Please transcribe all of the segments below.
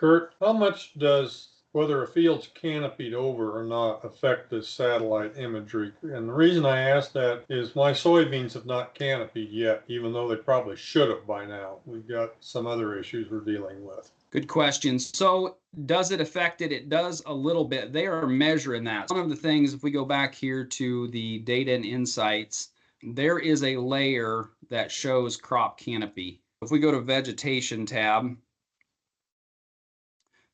Kurt, how much does whether a field's canopied over or not affect this satellite imagery? And the reason I ask that is my soybeans have not canopied yet, even though they probably should have by now. We've got some other issues we're dealing with. Good question. So does it affect it? It does a little bit. They are measuring that. One of the things, if we go back here to the data and insights, there is a layer that shows crop canopy. If we go to vegetation tab,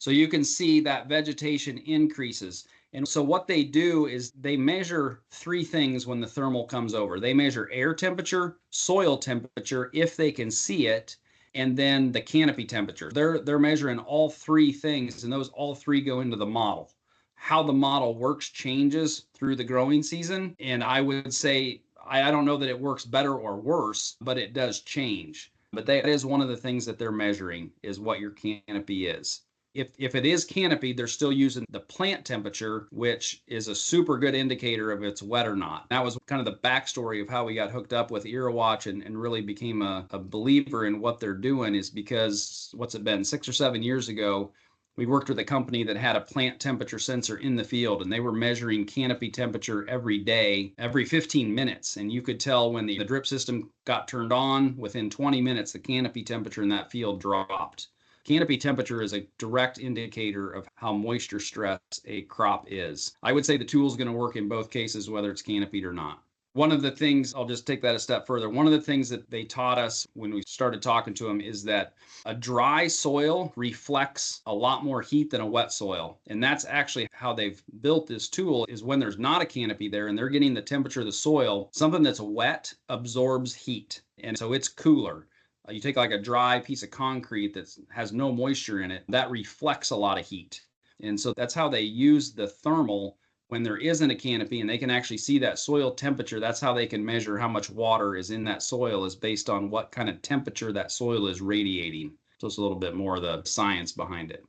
so you can see that vegetation increases. And so what they do is they measure three things when the thermal comes over. They measure air temperature, soil temperature, if they can see it, and then the canopy temperature. They're measuring all three things, and those all three go into the model. How the model works changes through the growing season, and I would say I don't know that it works better or worse, but it does change. But that is one of the things that they're measuring, is what your canopy is. If it is canopied, they're still using the plant temperature, which is a super good indicator if it's wet or not. That was kind of the backstory of how we got hooked up with IrriWatch and really became a believer in what they're doing, is because, what's it been, 6 or 7 years ago, we worked with a company that had a plant temperature sensor in the field, and they were measuring canopy temperature every day, every 15 minutes. And you could tell when the drip system got turned on, within 20 minutes, the canopy temperature in that field dropped. Canopy temperature is a direct indicator of how moisture stressed a crop is. I would say the tool is going to work in both cases, whether it's canopied or not. One of the things, I'll just take that a step further. One of the things that they taught us when we started talking to them is that a dry soil reflects a lot more heat than a wet soil. And that's actually how they've built this tool, is when there's not a canopy there and they're getting the temperature of the soil, something that's wet absorbs heat. And so it's cooler. You take like a dry piece of concrete that has no moisture in it, that reflects a lot of heat. And so that's how they use the thermal when there isn't a canopy, and they can actually see that soil temperature. That's how they can measure how much water is in that soil, is based on what kind of temperature that soil is radiating. So it's a little bit more of the science behind it.